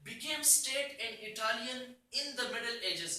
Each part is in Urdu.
became state in Italian in the Middle Ages।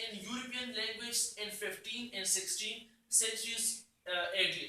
in European language in 15 and 16 centuries AD।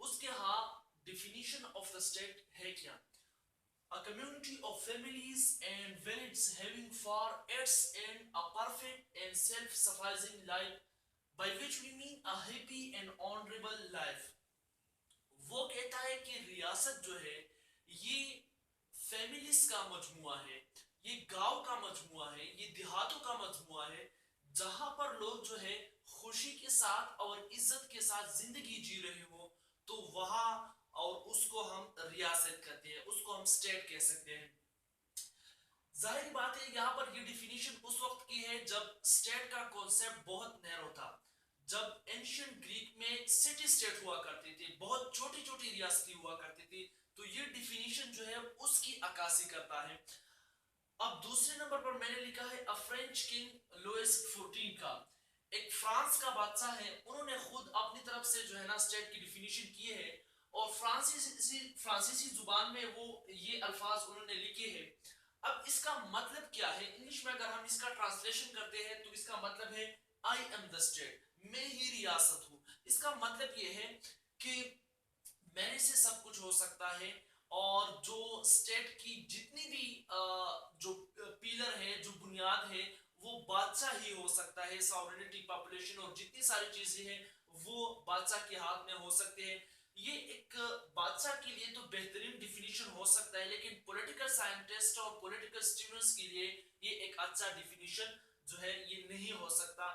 اس کے ہاں ڈیفینیشن آف دا اسٹیٹ ہے کیا؟ A community of families and villages having for its end a perfect and self-sufficing life, by which we mean a happy and honorable life. وہ کہتا ہے کہ ریاست جو ہے یہ فیملیز کا مجموعہ ہے، یہ گاؤں کا مجموعہ ہے، یہ دیہاتوں کا مجموعہ ہے، جہاں پر لوگ جو ہے خوشی کے ساتھ اور عزت کے ساتھ زندگی جی رہے ہو، تو وہاں اور اس کو ہم ریاست کہتے ہیں، اس کو ہم اسٹیٹ کہہ سکتے ہیں۔ ظاہری بات ہے یہاں پر یہ ڈیفینیشن اس وقت کی ہے جب اسٹیٹ کا کانسیپٹ بہت نیرو تھا، جب اینشنٹ گریک میں سٹی اسٹیٹ ہوا کرتی تھی، بہت چھوٹی چھوٹی ریاستیں ہوا کرتی تھی، تو یہ ڈیفینیشن جو ہے اس کی عکاسی کرتا ہے۔ اب دوسرے نمبر پر میں نے لکھا ہے فرینچ کنگ لوئس 14 کا، ایک فرانس کا بادشاہ ہے، انہوں نے خود اپنی طرف سے جو ہے نا اسٹیٹ کی ڈیفینیشن کی ہے، اور فرانسیسی زبان میں وہ یہ الفاظ انہوں نے لکھے ہیں۔ اب اس کا مطلب کیا ہے؟ انگلش میں اگر ہم اس کا ٹرانسلیشن کرتے ہیں تو اس کا مطلب ہے آئی ایم دا اسٹیٹ، میں ہی ریاست ہوں۔ اس کا مطلب یہ ہے کہ میرے سے سب کچھ ہو سکتا ہے، اور جو اسٹیٹ کی جتنی بھی جو پیلر ہے، جو بنیاد ہے، وہ بادشاہ ہی ہو سکتا ہے۔ ساورنٹی، پاپولیشن اور جتنی ساری چیزیں ہیں وہ بادشاہ کے ہاتھ میں ہو سکتے ہیں۔ یہ ایک بادشاہ کے لیے تو بہترین ڈیفینیشن ہو سکتا ہے، لیکن پولیٹیکل سائنٹسٹ اور پولیٹیکل اسٹوڈنٹس کے لیے یہ ایک اچھا ڈیفینیشن جو ہے یہ نہیں ہو سکتا۔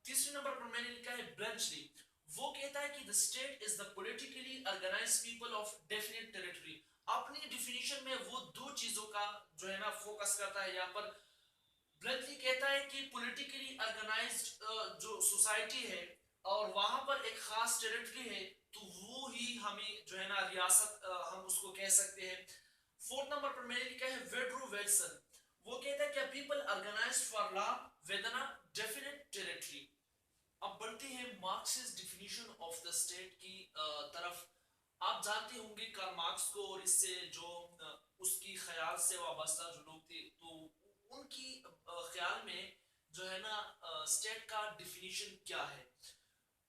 تیسرے نمبر پر میں نے لکھا ہے برنچلی، وہ کہتا ہے کہ the state is the politically organized people of definite territory۔ اپنی ڈیفینیشن میں وہ دو چیزوں کا جو ہے نا فوکس کرتا ہے یہاں پر۔ برنچلی کہتا ہے کہ پولیٹیکلی آرگنائزڈ جو سوسائٹی ہے اور وہاں پر ایک خاص ٹیریٹری ہے، تو وہ ہی ہمیں جو ہے نا ریاست ہم اس کو کہہ سکتے ہیں۔ فورتھ نمبر پر میں نے لکھا ہے ویڈرو ویلسن، وہ کہتا ہے کہ people organized for law within a definite territory. اب بڑھتے ہیں Marx's definition of the state کی طرف۔ آپ جانتے ہوں گے کارل مارکس کو، اور اس سے جو اس کی خیال سے وابستہ جو لوگ تھے، تو ان کی خیال میں جو ہے نا اسٹیٹ کا ڈیفینیشن کیا ہے؟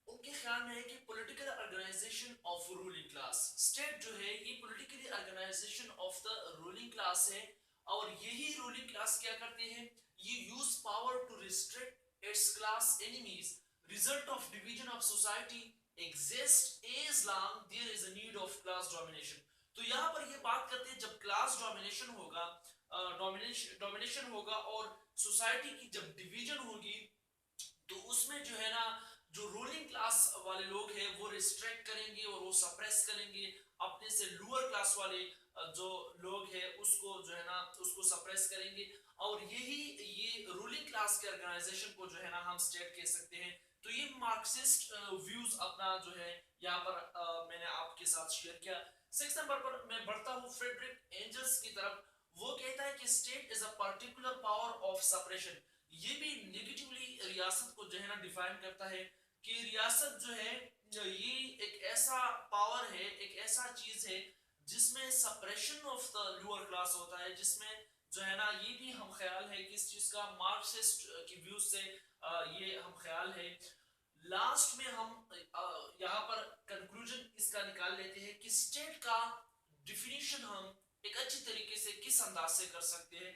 ان کے خیال میں ہے کہ political organization of ruling class. State جو ہے یہ politically organization of the ruling class ہے، اور یہی رولنگ کلاس کیا کرتے ہیں؟ یہ use power to restrict its class enemies, result of division of society exist as long there is a need of class domination۔ تو یہاں پر یہ بات کرتے ہیں جب کلاس ڈومینیشن ہوگا، ڈومینیشن ہوگا اور سوسائٹی کی جب ڈویژن ہوگی، تو اس میں جو ہے نا جو رولنگ کلاس والے لوگ ہیں وہ ریسٹریکٹ کریں گے اور وہ سپریس کریں گے، اپنے سے لوور کلاس والے جو لوگ ہیں اس کو جو ہے نا اس کو سپریس کریں گے، اور یہ رولنگ کلاس کے آرگنائزیشن کو جو ہے نا ہم اسٹیٹ کہہ سکتے ہیں۔ تو یہ مارکسسٹ ویوز اپنا جو ہے یہاں پر میں نے آپ کے ساتھ شیئر کیا۔ سکس نمبر پر میں بڑھتا ہوں فریڈرک اینجلز کی طرف، وہ کہتا ہے کہ state is a particular power of suppression. یہ بھی نیگیٹیولی ریاست کو جو ہے نا ڈیفائن کرتا ہے کہ ریاست جو ہے یہ ایک ایسا پاور ہے، ایک ایسا چیز ہے جس میں suppression of the lower class ہوتا ہے، جس میں جو ہے نا یہ بھی ہم خیال ہے کہ اس چیز کا مارکسسٹ کی ویوز سے یہ ہم خیال ہے۔ لاسٹ میں ہم یہاں پر کنکلوژن اس کا نکال لیتے ہیں کہ اسٹیٹ کا ڈیفینیشن ہم ایک اچھی طریقے سے کس انداز سے کر سکتے ہیں۔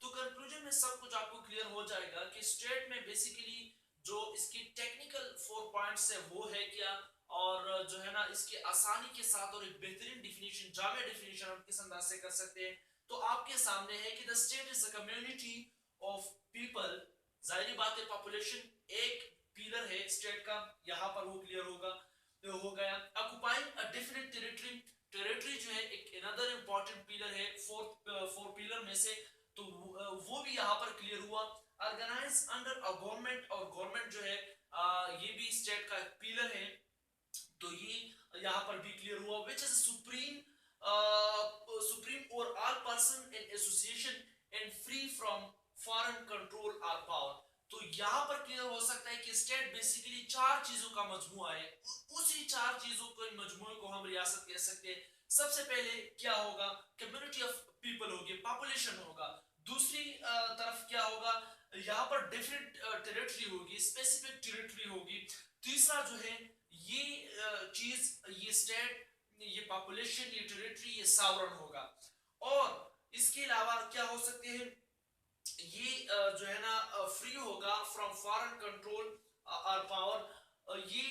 تو کنکلوژن میں سب کچھ آپ کو کلیئر ہو جائے گا کہ اسٹیٹ میں بیسیکلی جو اس کی ٹیکنیکل 4 پوائنٹس ہے وہ ہے کیا، اور جو ہے نا اس کے آسانی کے ساتھ اور ایک بہترین ڈیفینیشن، جامع ڈیفینیشن ہم کس انداز سے کر سکتے ہیں۔ تو آپ کے سامنے ہے کہ the state is a community of people۔ ظاہری بات ہے پاپولیشن ایک پیلر ہے اسٹیٹ کا، یہاں پر وہ کلیئر ہو گیا۔ occupying a definite territory، territory جو ہے ایک another important پیلر ہے فور پیلر میں سے، تو وہ بھی یہاں پر کلیئر ہوا۔ آرگنائز انڈر a گورنمنٹ، اور گورنمنٹ جو ہے یہ بھی اسٹیٹ کا ایک پیلر ہے، تو یہ یہاں پر بھی کلیئر ہوا۔ which is supreme over all person in association and free from foreign control or power۔ تو یہاں پر کلیئر ہو سکتا ہے کہ اسٹیٹ بیسیکلی 4 چیزوں کا مجموعہ ہے، اسی 4 چیزوں کے مجموعے کو ہم ریاست کہہ سکتے ہیں۔ سب سے پہلے کیا ہوگا؟ کمیونٹی آف پیپل ہوگی، پاپولیشن ہوگا۔ دوسری طرف کیا ہوگا؟ یہاں پر ڈیفرنٹ ٹیریٹری ہوگی، اسپیسیفک ٹیریٹری ہوگی۔ تیسرا جو ہے یہ چیز، یہ اسٹیٹ، یہ پاپولیشن، یہ ٹریٹری، یہ ساورن ہوگا. اور اس کے علاوہ کیا ہو سکتے ہیں، یہ جو ہے نا فری ہوگا فرام فارن کنٹرول اور پاور. یہ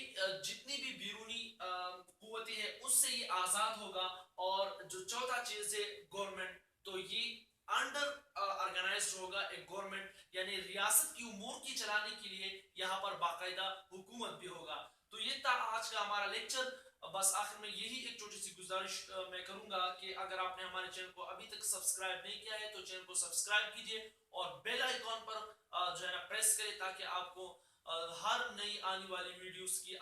جتنی بھی بیرونی قوتیں ہیں اس سے یہ آزاد ہوگا. اور جو چوتھا چیز ہے گورنمنٹ، تو یہ انڈر آرگنائزڈ ہوگا ایک گورنمنٹ، یعنی ریاست کی امور کی چلانے کے لیے یہاں پر باقاعدہ حکومت بھی ہوگا. تو یہ تھا آج کا ہمارا لیکچر. بس آخر میں یہی ایک چھوٹی سی گزارش میں کروں گا کہ اگر آپ نے ہمارے چینل کو ابھی تک سبسکرائب نہیں کیا ہے تو چینل کو سبسکرائب کیجئے اور بیل آئیکن پر جو ہے نا پریس کریں، تاکہ آپ کو ہر نئی آنے والی ویڈیوز کی